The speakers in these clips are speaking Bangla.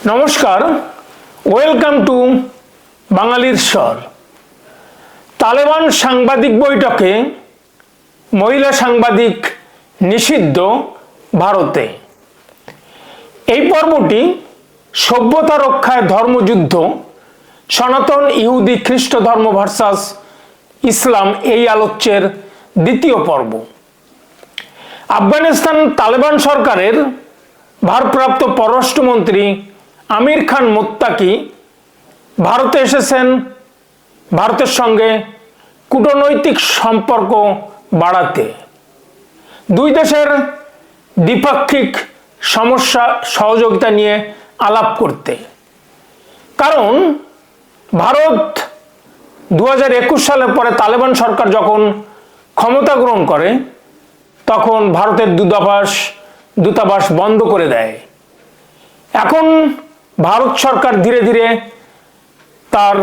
নমস্কার, ওয়েলকাম টু বাঙালির স্বর। তালেবান সাংবাদিক বৈঠকে মহিলা সাংবাদিক নিষিদ্ধ ভারতে। এই পর্বটি সভ্যতা রক্ষায় ধর্মযুদ্ধ, সনাতন ইহুদি খ্রিস্ট ধর্ম ভার্সাস ইসলাম এই আলোচ্যের দ্বিতীয় পর্ব। আফগানিস্তান তালেবান সরকারের ভারপ্রাপ্ত পররাষ্ট্রমন্ত্রী আমির খান মুত্তাকি ভারতে এসেছেন ভারতের সঙ্গে কূটনৈতিক সম্পর্ক বাড়াতে, দুই দেশের দ্বিপাক্ষিক সমস্যা সহযোগিতা নিয়ে আলাপ করতে। কারণ ভারত 2021 সালের পরে তালেবান সরকার যখন ক্ষমতা গ্রহণ করে তখন ভারতের দূতাবাস বন্ধ করে দেয়। এখন ভারত সরকার ধীরে ধীরে তার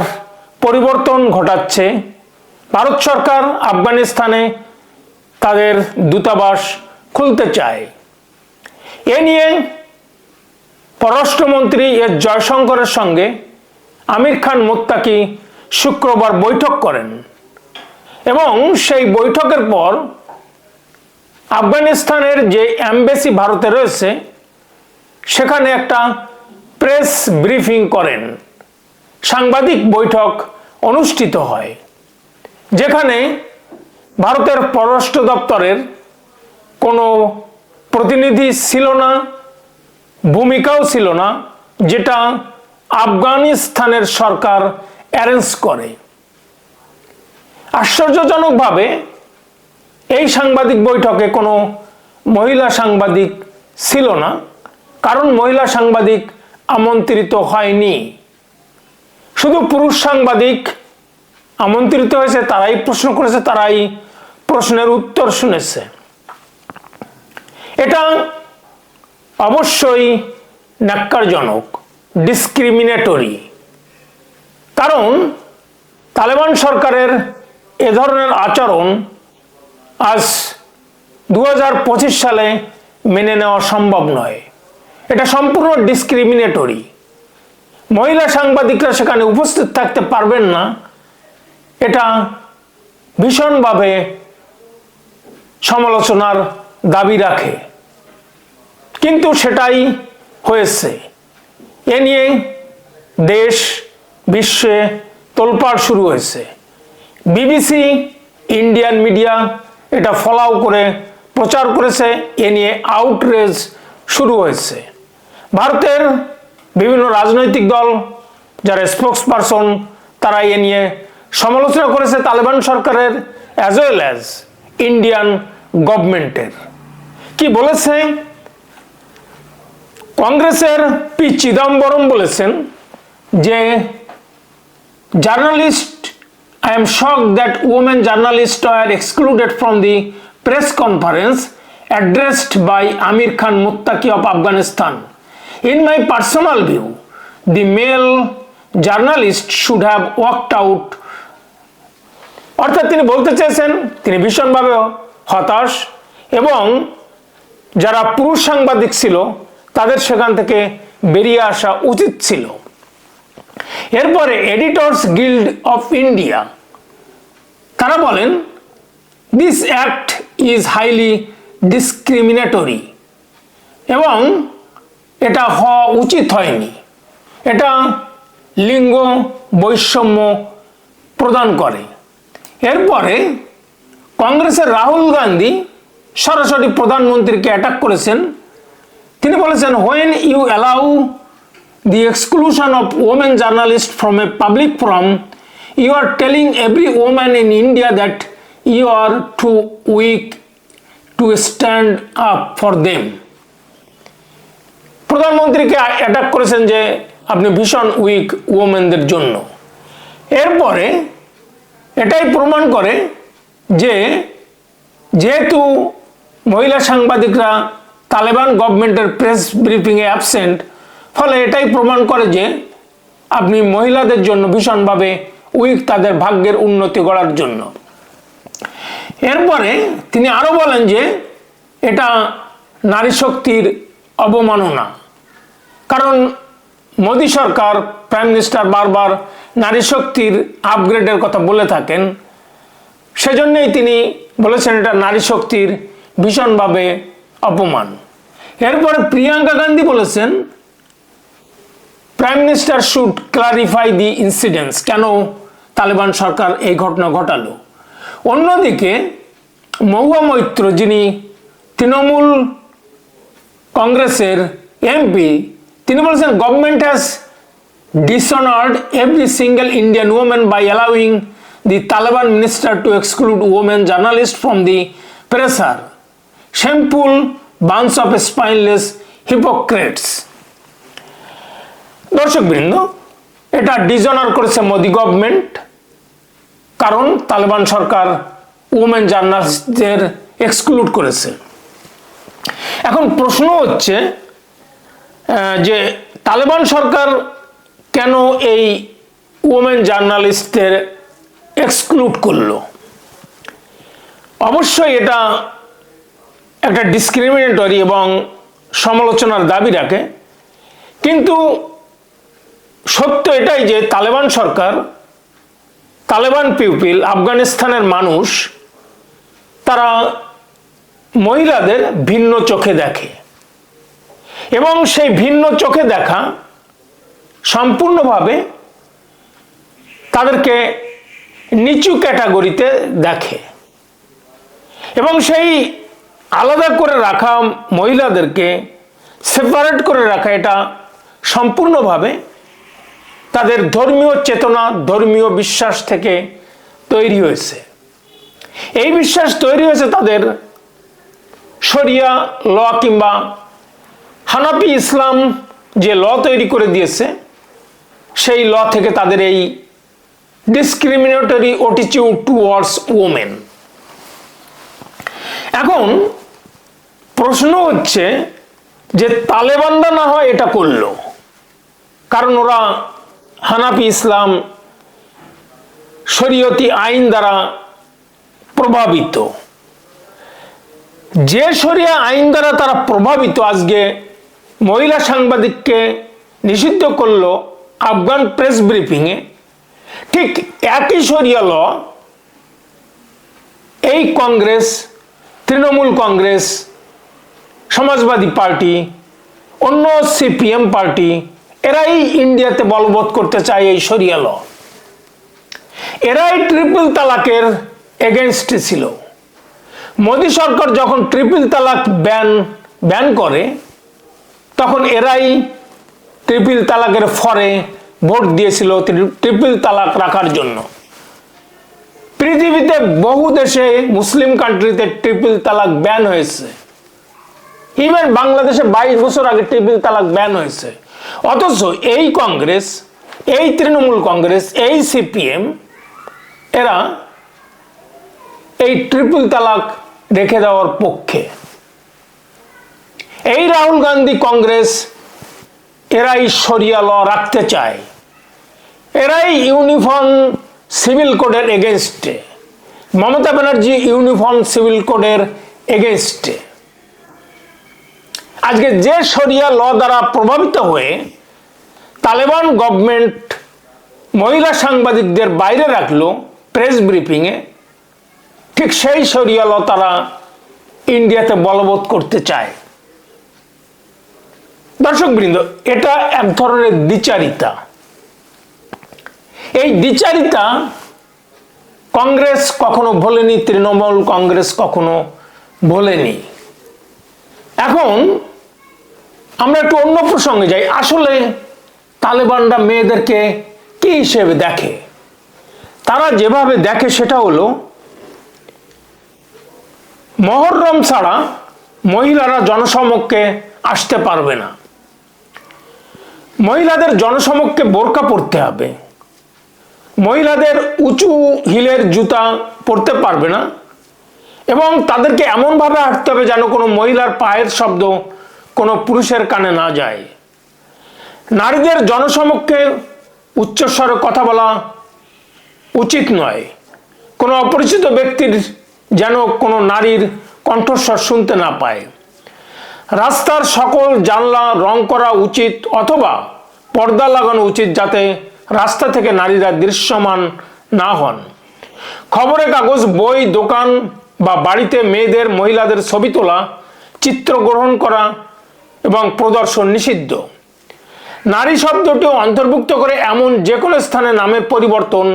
পরিবর্তন ঘটাচ্ছে। ভারত সরকার আফগানিস্তানে তাদের দূতাবাস খুলতে চায়। এ নিয়ে পররাষ্ট্রমন্ত্রী এস জয়শঙ্করের সঙ্গে আমির খান মুত্তাকি শুক্রবার বৈঠক করেন এবং সেই বৈঠকের পর আফগানিস্তানের যে এমবেসি ভারতে রয়েছে সেখানে একটা প্রেস ব্রিফিং করেন, সাংবাদিক বৈঠক অনুষ্ঠিত হয়, যেখানে ভারতের পররাষ্ট্র দপ্তরের কোনো প্রতিনিধি ছিল না, ভূমিকাও ছিল না, যেটা আফগানিস্তানের সরকার অ্যারেঞ্জ করে। আশ্চর্যজনকভাবে এই সাংবাদিক বৈঠকে কোনো মহিলা সাংবাদিক ছিল না, কারণ মহিলা সাংবাদিক আমন্ত্রিত হয়নি। শুধু পুরুষ সাংবাদিক আমন্ত্রিত হয়েছে, তারাই প্রশ্ন করেছে, তারাই প্রশ্নের উত্তর শুনেছে। এটা অবশ্যই ন্যাক্কারজনক, ডিসক্রিমিনেটরি। কারণ তালেবান সরকারের এ ধরনের আচরণ আজ 2025 সালে মেনে নেওয়া সম্ভব নয়। এটা সম্পূর্ণ ডিসক্রিমিনেটরি। মহিলা সাংবাদিকরা সেখানে উপস্থিত থাকতে পারবেন না, এটা ভীষণভাবে সমালোচনার দাবি রাখে, কিন্তু সেটাই হয়েছে। এ নিয়ে দেশ বিশ্বে তোলপাড় শুরু হয়েছে। বিবিসি, ইন্ডিয়ান মিডিয়া এটা ফলাও করে প্রচার করেছে। এ নিয়ে আউটরেজ শুরু হয়েছে। ভারতের বিভিন্ন রাজনৈতিক দল যারা স্পোক্স পারসন তারা এ নিয়ে সমালোচনা করেছে তালেবান সরকারের অ্যাজ ওয়েল অ্যাজ ইন্ডিয়ান গভর্নমেন্টের। কি বলেছে? কংগ্রেসের পি চিদম্বরম বলেছেন যে journalist, I am shocked that women journalists were excluded from the press conference addressed by Amir Khan Muttaqi of Afghanistan. In my personal view, the male journalist should have walked out. অর্থাৎ তিনি বলতে চেয়েছেন তিনি ভীষণভাবে হতাশ এবং যারা পুরুষ সাংবাদিক ছিল তাদের সেখান থেকে বেরিয়ে আসা উচিত ছিল। এরপরে এডিটর্স গিল্ড অফ ইন্ডিয়া তারা বলেন this act is highly discriminatory এবং এটা হওয়া উচিত হয়নি, এটা লিঙ্গ বৈষম্য প্রদান করে। এরপরে কংগ্রেসের রাহুল গান্ধী সরাসরি প্রধানমন্ত্রীকে অ্যাটাক করেছেন। তিনি বলেছেন when you allow the exclusion of women journalists from a public forum, you are telling every woman in India that you are too weak to stand up for them. প্রধানমন্ত্রীকে অ্যাটাক করেছেন যে আপনি ভীষণ উইক ওমেনদের জন্য। এরপরে এটাই প্রমাণ করে যে যেহেতু মহিলা সাংবাদিকরা তালেবান গভর্নমেন্টের প্রেস ব্রিফিংয়ে অ্যাবসেন্ট, ফলে এটাই প্রমাণ করে যে আপনি মহিলাদের জন্য ভীষণভাবে উইক, তাদের ভাগ্যের উন্নতি করার জন্য। এরপরে তিনি আরো বলেন যে এটা নারী শক্তির অবমাননা, কারণ মোদী সরকার, প্রাইম মিনিস্টার বারবার নারী শক্তির আপগ্রেডের কথা বলে থাকেন, সেজন্যই তিনি বলেছেন এটা নারী শক্তির ভীষণভাবে অপমান। এরপরে প্রিয়াঙ্কা গান্ধী বলেছেন prime minister should clarify the incidents, কেন তালেবান সরকার এই ঘটনা ঘটালো। অন্যদিকে মহুয়া মৈত্র, যিনি তৃণমূল কংগ্রেসের এমপি, তিনি বলেছেন government has dishonoured every single Indian women by allowing the Taliban minister to exclude women journalists from the presser. Shameful bunch of spineless hypocrites. দর্শকবৃন্দ, এটা ডিসঅনার করেছে মোদি গভর্নমেন্ট, কারণ তালেবান সরকার ওমেন জার্নালিস্টদের এক্সক্লুড করেছে। এখন প্রশ্ন হচ্ছে যে তালেবান সরকার কেন এই ওমেন জার্নালিস্টদের এক্সক্লুড করলো। অবশ্যই এটা একটা ডিসক্রিমিনেটরি এবং সমালোচনার দাবি রাখে, কিন্তু সত্য এটাই যে তালেবান সরকার, তালেবান পিপল, আফগানিস্তানের মানুষ, তারা মহিলাদের ভিন্ন চোখে দেখে এবং সেই ভিন্ন চোখে দেখা সম্পূর্ণভাবে তাদেরকে নিচু ক্যাটাগরিতে দেখে এবং সেই আলাদা করে রাখা মহিলাদেরকে সেপারেট করে রাখা, এটা সম্পূর্ণভাবে তাদের ধর্মীয় চেতনা, ধর্মীয় বিশ্বাস থেকে তৈরি হয়েছে। এই বিশ্বাস তৈরি হয়েছে তাদের শরিয়া ল কিংবা হানাফি ইসলাম যে ল তৈরি করে দিয়েছে, সেই ল থেকে তাদের এই ডিসক্রিমিনেটরি অ্যাটিটিউড টুয়ার্ডস ওমেন। এখন প্রশ্ন হচ্ছে যে তালেবানরা না হয় এটা করলো, কারণ ওরা হানাফি ইসলাম শরীয়তি আইন দ্বারা প্রভাবিত। যে শরিয়া আইন দ্বারা তারা প্রভাবিত, আজকে মহিলা সাংবাদিককে নিষিদ্ধ করলো আফগান প্রেস ব্রিফিংয়ে, ঠিক একই শরিয়া ল এই কংগ্রেস, তৃণমূল কংগ্রেস, সমাজবাদী পার্টি, অন্য সিপিএম পার্টি, এরাই ইন্ডিয়াতে বলবৎ করতে চায় এই শরিয়া ল। এরাই ট্রিপল তালাকের এগেনস্টে ছিল। মোদী সরকার যখন ট্রিপল তালাক ব্যান করে, তখন এরাই ট্রিপল তালাকের ফরে ভোট দিয়েছিল ট্রিপল তালাক রাখার জন্য। পৃথিবীতে বহু দেশে, মুসলিম কান্ট্রিতে ট্রিপল তালাক ব্যান হয়েছে। ইভেন বাংলাদেশে 22 বছর আগে ট্রিপল তালাক ব্যান হয়েছে। অথচ এই কংগ্রেস, এই তৃণমূল কংগ্রেস, এই সিপিএম, এরা এই ট্রিপল তালাক রেখে দেওয়ার পক্ষে। এই রাহুল গান্ধী কংগ্রেস, এরাই শরিয়া ল রাখতে চায়। এরাই ইউনিফর্ম সিভিল কোডের এগেনস্টে। মমতা ব্যানার্জি ইউনিফর্ম সিভিল কোডের এগেনস্টে। আজকে যে শরিয়া ল দ্বারা প্রভাবিত হয়ে তালেবান গভর্নমেন্ট মহিলা সাংবাদিকদের বাইরে রাখলো প্রেস ব্রিফিংয়ে, ঠিক সেই শরিয়া ল তারা ইন্ডিয়াতে বলবৎ করতে চায়। দর্শকবৃন্দ, এটা এক ধরনের দ্বিচারিতা। এই দ্বিচারিতা কংগ্রেস কখনো ভোলেনি, তৃণমূল কংগ্রেস কখনো ভোলেনি। এখন আমরা একটু অন্য প্রসঙ্গে যাই। আসলে তালেবানরা মেয়েদেরকে কি হিসেবে দেখে? তারা যেভাবে দেখে সেটা হলো, মহররম ছাড়া মহিলারা জনসমক্ষে আসতে পারবে না, মহিলাদের জনসমক্ষে বোরকা পরতে হবে, মহিলাদের উঁচু হিলের জুতা পরতে পারবে না এবং তাদেরকে এমনভাবে হাঁটতে হবে যেন কোনো মহিলার পায়ের শব্দ কোনো পুরুষের কানে না যায়। নারীদের জনসমক্ষে উচ্চস্বরে কথা বলা উচিত নয়। কোনো অপরিচিত ব্যক্তির যেন কোনো নারীর কণ্ঠস্বর শুনতে না পায়। রাস্তার সকল জানলা রং করা উচিত অথবা পর্দা লাগানো উচিত, যাতে রাস্তা থেকে নারীরা দৃশ্যমান না হন। খবরের কাগজ, বই, দোকান বা বাড়িতে মেয়েদের, মহিলাদের ছবি তোলা, চিত্র গ্রহণ করা এবং প্রদর্শন নিষিদ্ধ। নারী শব্দটিও অন্তর্ভুক্ত করে এমন যে কোনো স্থানে নামের পরিবর্তন,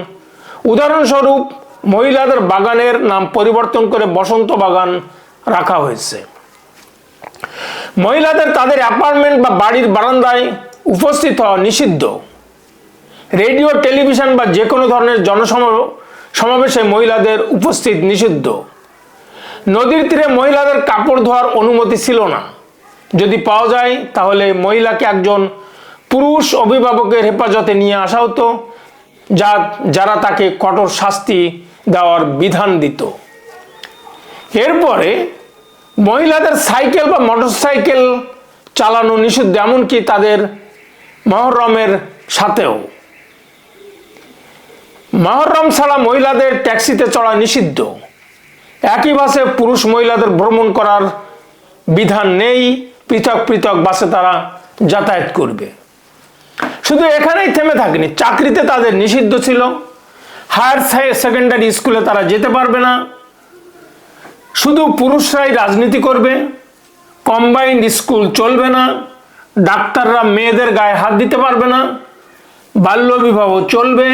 উদাহরণস্বরূপ মহিলাদের বাগানের নাম পরিবর্তন করে বসন্ত বাগান রাখা হয়েছে। মহিলাদের তাদের অ্যাপার্টমেন্ট বা বাড়ির বারান্দায় উপস্থিত হওয়া নিষিদ্ধ। রেডিও, টেলিভিশন বা যে কোনো ধরনের সমাবেশে মহিলাদের উপস্থিত নিষিদ্ধ। নদীর তীরে মহিলাদের কাপড় ধোয়ার অনুমতি ছিল না। যদি পাওয়া যায় তাহলে মহিলাকে একজন পুরুষ অভিভাবকের হেফাজতে নিয়ে আসা হতো, যারা তাকে কঠোর শাস্তি দেওয়ার বিধান দিত। এরপরে মহিলাদের সাইকেল বা মোটরসাইকেল চালানো নিষিদ্ধ, এমনকি তাদের মহরমের সাথেও। মহরম ছাড়া মহিলাদের ট্যাক্সিতে চড়া নিষিদ্ধ। একই বাসে পুরুষ মহিলাদের ভ্রমণ করার বিধান নেই, পৃথক পৃথক বাসে তারা যাতায়াত করবে। শুধু এখানেই থেমে থাকেনি, চাকরিতে তাদের নিষিদ্ধ ছিল। হায়ার সেকেন্ডারি স্কুলে তারা যেতে পারবে না। শুধু পুরুষরাই রাজনীতি করবে। কম্বাইন্ড স্কুল চলবে না। ডাক্তাররা মেয়েদের গায়ে হাত দিতে পারবে না। বাল্যবিবাহ চলবে।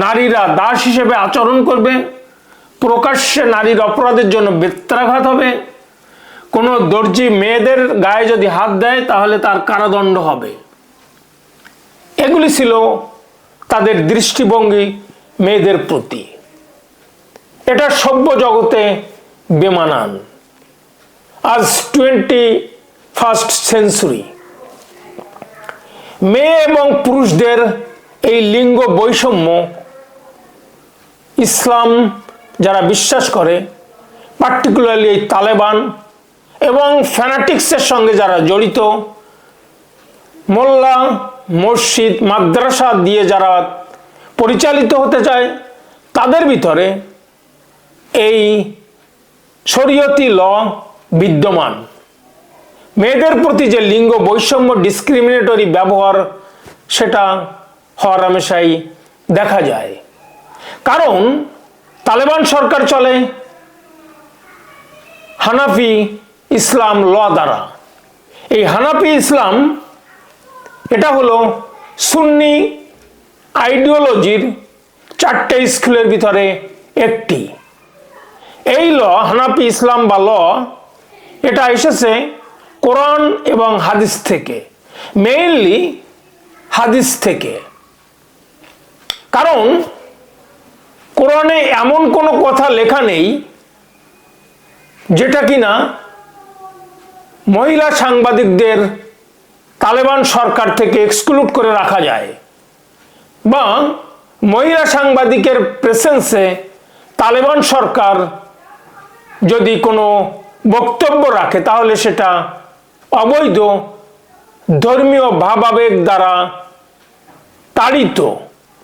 নারীরা দাস হিসেবে আচরণ করবে। প্রকাশ্যে নারীর অপরাধের জন্য বেত্রাঘাত হবে। কোনো দর্জি মেয়েদের গায়ে যদি হাত দেয় তাহলে তার কারাদণ্ড হবে। এগুলি ছিল তাদের দৃষ্টিভঙ্গি মেয়েদের প্রতি। এটা সভ্য জগতে বেমানান। আজ 21st সেঞ্চুরি। মেয়ে এবং পুরুষদের এই লিঙ্গ বৈষম্য ইসলাম যারা বিশ্বাস করে, পার্টিকুলারলি এই তালেবান এবং ফ্যানাটিক্সের সঙ্গে যারা জড়িত, মোল্লা, মসজিদ, মাদ্রাসা দিয়ে যারা পরিচালিত হতে চায়, তাদের ভিতরে এই শরীয়তি ল বিদ্যমান। মেয়েদের প্রতি যে লিঙ্গ বৈষম্য, ডিসক্রিমিনেটরি ব্যবহার, সেটা হরহামেশাই দেখা যায়। কারণ তালেবান সরকার চলে হানাফি ইসলাম ল দ্বারা। এই হানাফি ইসলাম এটা হলো সুন্নি আইডিওলজির 4টে স্কুলের ভিতরে একটি। এই ল, হানাফি ইসলাম বা ল, এটা এসেছে কোরআন এবং হাদিস থেকে, মেইনলি হাদিস থেকে। কারণ কোরআনে এমন কোনো কথা লেখা নেই যেটা কিনা মহিলা সাংবাদিকদের তালেবান সরকার থেকে এক্সক্লুড করে রাখা যায়, বা মহিলা সাংবাদিকের প্রেসেন্সে তালেবান সরকার যদি কোনো বক্তব্য রাখে তাহলে সেটা অবৈধ, ধর্মীয় ভাবাবেগ দ্বারা তাড়িত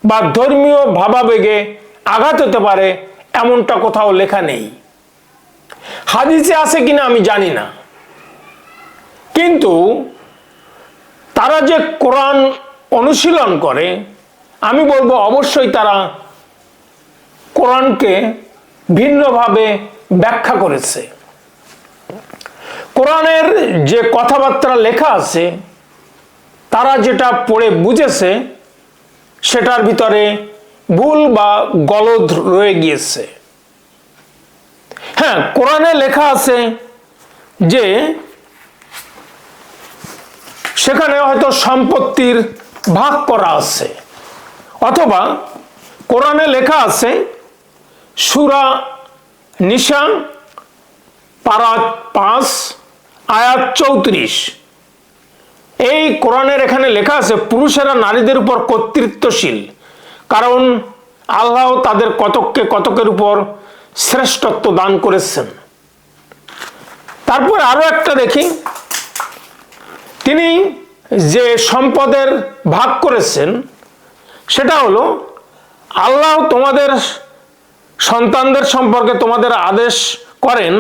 বা ধর্মীয় ভাবাবেগে আঘাত হতে পারে, এমনটা কোথাও লেখা নেই। হাদিসে আছে কিনা আমি জানি না, কিন্তু তারা যে কোরআন অনুশীলন করে, আমি বলবো অবশ্যই তারা কোরআনকে ভিন্নভাবে ব্যাখ্যা করেছে। কোরআনের যে কথাবার্তা লেখা আছে, তারা যেটা পড়ে বুঝেছে সেটার ভিতরে ভুল বা গলদ রয়ে গিয়েছে। হ্যাঁ, কোরআনে লেখা আছে যে সেখানে হয়তো সম্পত্তির ভাগ করা আছে, অথবা কোরআনে লেখা আছে সূরা নিসা পারা 5 আয়াত 34। এই কোরআনের এখানে লেখা আছে পুরুষেরা নারীদের উপর কর্তৃত্বশীল, কারণ আল্লাহ তাদের কতককে কতকের উপর শ্রেষ্ঠত্ব দান করেছেন। তারপর আরো একটা দেখি, তিনি যে সম্পদের ভাগ করেছেন সেটা হলো আল্লাহ তোমাদের সন্তানদের সম্পর্কে তোমাদের আদেশ করেন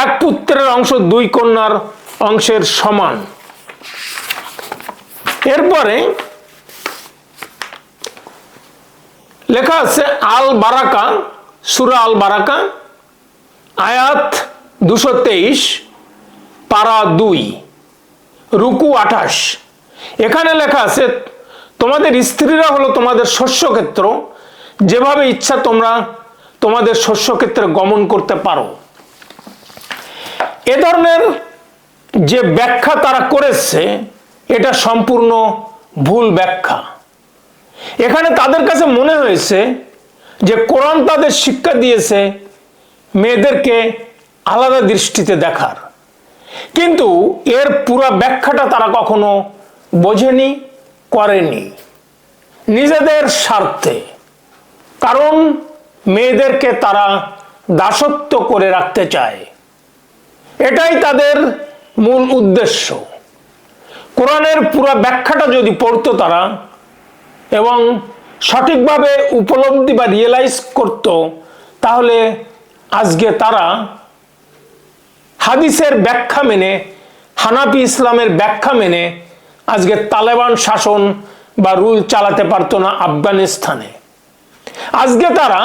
এক পুত্রের অংশ 2 কন্যার অংশের সমান। এরপরে লেখা আছে আল বারাকা, সূরা আল বারাকা, আয়াত 223, পারা 2, রুকু 28। এখানে লেখা আছে, তোমাদের স্ত্রীরা হলো তোমাদের শস্যক্ষেত্র, যেভাবে ইচ্ছা তোমরা তোমাদের শস্যক্ষেত্রে গমন করতে পারো। এ ধরনের যে ব্যাখ্যা তারা করেছে এটা সম্পূর্ণ ভুল ব্যাখ্যা। এখানে তাদের কাছে মনে হয়েছে যে কোরআন তাদের শিক্ষা দিয়েছে মেয়েদেরকে আলাদা দৃষ্টিতে দেখার, কিন্তু এর পুরো ব্যাখ্যাটা তারা কখনো বোঝেনি, করেনি নিজেদের স্বার্থে। কারণ মেয়েদেরকে তারা দাসত্ব করে রাখতে চায়, এটাই তাদের মূল উদ্দেশ্য। কোরআনের পুরো ব্যাখ্যাটা যদি পড়তো তারা এবং সঠিকভাবে উপলব্ধি বা রিয়েলাইজ করত, তাহলে আজকে তারা হাদিসের ব্যাখ্যা মেনে, হানাফি ইসলামের ব্যাখ্যা মেনে আজকে তালেবান শাসন বা রুল চালাতে পারতো না আফগানিস্তানে। আজকে তারা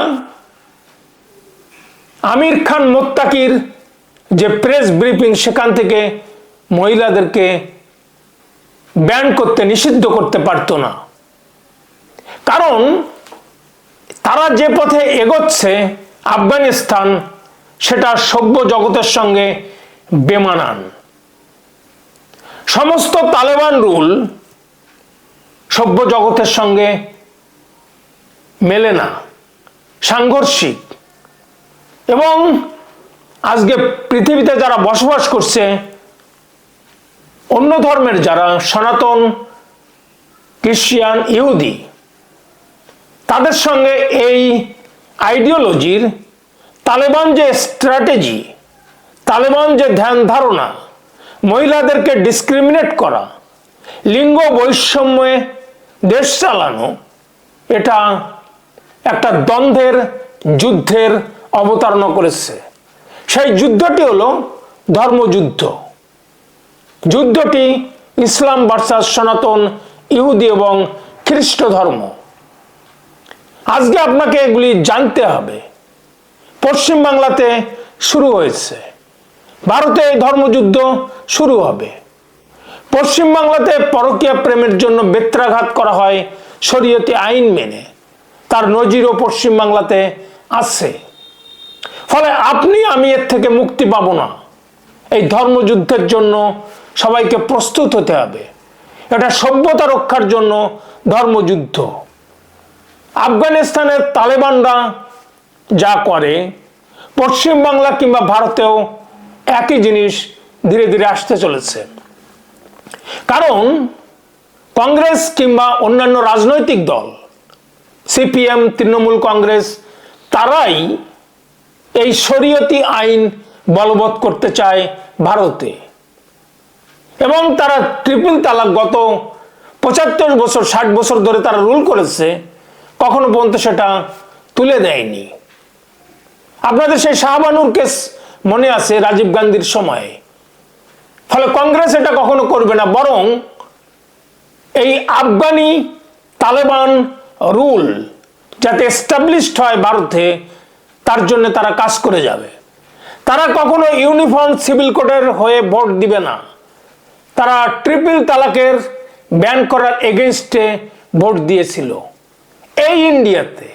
আমির খান মোত্তাকির যে প্রেস ব্রিফিং, সেখান থেকে মহিলাদেরকে ব্যান করতে, নিষিদ্ধ করতে পারতো না। কারণ তারা যে পথে এগোচ্ছে আফগানিস্তান, সেটা সভ্য জগতের সঙ্গে বেমানান। সমস্ত তালেবান রুল সভ্য জগতের সঙ্গে মেলে না, সাংঘর্ষিক। এবং আজকে পৃথিবীতে যারা বসবাস করছে, অন্য ধর্মের যারা সনাতন, খ্রিস্টান, ইহুদি, তাদের সঙ্গে এই আইডিওলজির, তালেবান যে স্ট্র্যাটেজি, তালেবান যে ধ্যান ধারণা, মহিলাদেরকে ডিসক্রিমিনেট করা, লিঙ্গ বৈষম্যে দেশ চালানো, এটা একটা দ্বন্দ্বের, যুদ্ধের অবতারণা করেছে। সেই যুদ্ধটি হলো ধর্মযুদ্ধ। যুদ্ধটি ইসলাম ভার্সাস সনাতন, ইহুদি এবং খ্রিস্ট ধর্ম। আজকে আপনাকে এগুলি জানতে হবে। পশ্চিমবাংলাতে শুরু হয়েছে, ভারতে ধর্মযুদ্ধ শুরু হবে। পশ্চিমবাংলাতে পরকীয়া প্রেমের জন্য বেত্রাঘাত করা হয় শরীয়তি আইন মেনে, তার নজিরও পশ্চিমবাংলাতে আছে। ফলে আপনি আমি এর থেকে মুক্তি পাবো না। এই ধর্মযুদ্ধের জন্য সবাইকে প্রস্তুত হতে হবে। এটা সভ্যতা রক্ষার জন্য ধর্মযুদ্ধ। আফগানিস্তানের তালেবানরা যা করে, পশ্চিমবাংলা কিংবা ভারতেও একই জিনিস ধীরে ধীরে আসতে চলেছে। কারণ কংগ্রেস কিংবা অন্যান্য রাজনৈতিক দল, সিপিএম, তৃণমূল কংগ্রেস, তারাই এই শরীয়তি আইন বলবৎ করতে চায় ভারতে। এবং তারা ট্রিপল তালাক গত 75 বছর, 60 বছর ধরে তারা রুল করেছে, কখনো পর্যন্ত সেটা তুলে দেয়নি। আপনাদের সেই শাহবানুর কেস মনে আছে, রাজীব গান্ধীর সময়ে। ফলে কংগ্রেস এটা কখনো করবে না, বরং এই আফগানি তালেবান রুল যাতে এস্টাবলিশড হয় ভারতে, তার জন্য তারা কাজ করে যাবে। তারা কখনো ইউনিফর্ম সিভিল কোডের হয়ে ভোট দিবে না। তারা ট্রিপল তালাকের ব্যান করার এগেইনস্টে ভোট দিয়েছিল এই ইন্ডিয়াতে।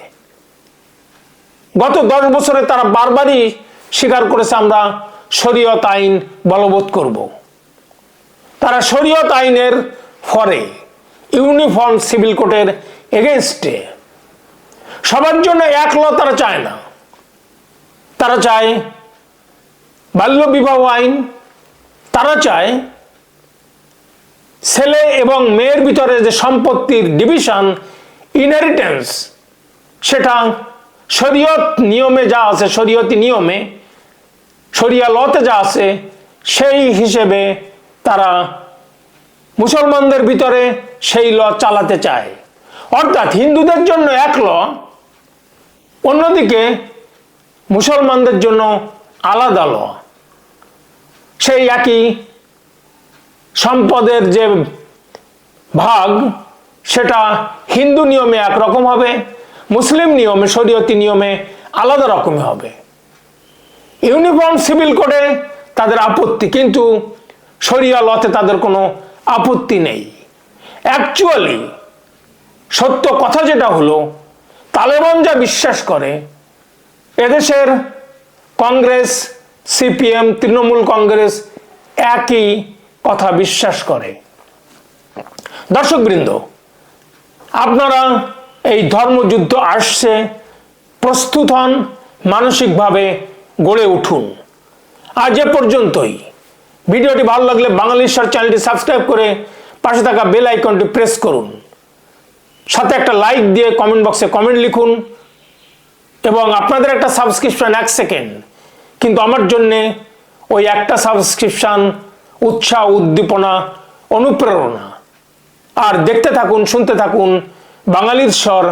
গত 10 বছরে তারা বারবারই স্বীকার করেছে আমরা শরীয়ত আইন বলবৎ করব। তারা শরীয়ত আইনের ফরে, ইউনিফর্ম সিভিল কোডের এগেইনস্টে। সবার জন্য এক ল তারা চায় না। তারা চায় বাল্য বিবাহ আইন, তারা চায় ছেলে এবং মেয়ের ভিতরে যে সম্পত্তির ডিভিশন, ইনহেরিটেন্স, সেটা শরীয়ত নিয়মে যা আছে, শরীয়তি নিয়মে, শরিয়া লতে যা আছে, সেই হিসেবে তারা মুসলমানদের ভিতরে সেই ল চালাতে চায়। অর্থাৎ হিন্দুদের জন্য এক ল, অন্যদিকে মুসলমানদের জন্য আলাদা ল। সেই একই সম্পদের যে ভাগ সেটা হিন্দু নিয়মে একরকম হবে, মুসলিম নিয়মে শরীয়তি নিয়মে আলাদা রকম হবে। ইউনিফর্ম সিভিল কোডে তাদের আপত্তি, কিন্তু শরিয়া লতে তাদের কোনো আপত্তি নেই। অ্যাকচুয়ালি সত্য কথা যেটা হলো, তালেবান যা বিশ্বাস করে এদেশের কংগ্রেস, সিপিএম, তৃণমূল কংগ্রেস একই কথা বিশ্বাস করে। দর্শকবৃন্দ, আপনারা এই ধর্মযুদ্ধ আসছে, প্রস্তুত হন, মানসিকভাবে গড়ে উঠুন। আজ এ পর্যন্তই। ভিডিওটি ভালো লাগলে বাঙালিশ্বর চ্যানেলটি সাবস্ক্রাইব করে পাশে থাকা বেল আইকনটি প্রেস করুন, সাথে একটা লাইক দিয়ে কমেন্ট বক্সে কমেন্ট লিখুন, এবং আপনাদের একটা সাবস্ক্রিপশন 1 সেকেন্ড, কিন্তু আমার জন্যে ওই একটা সাবস্ক্রিপশন উৎসাহ, উদ্দীপনা, অনুপ্রেরণা। আর দেখতে থাকুন, শুনতে থাকুন বাঙালির স্বর,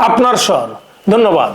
আপনার স্বর। ধন্যবাদ।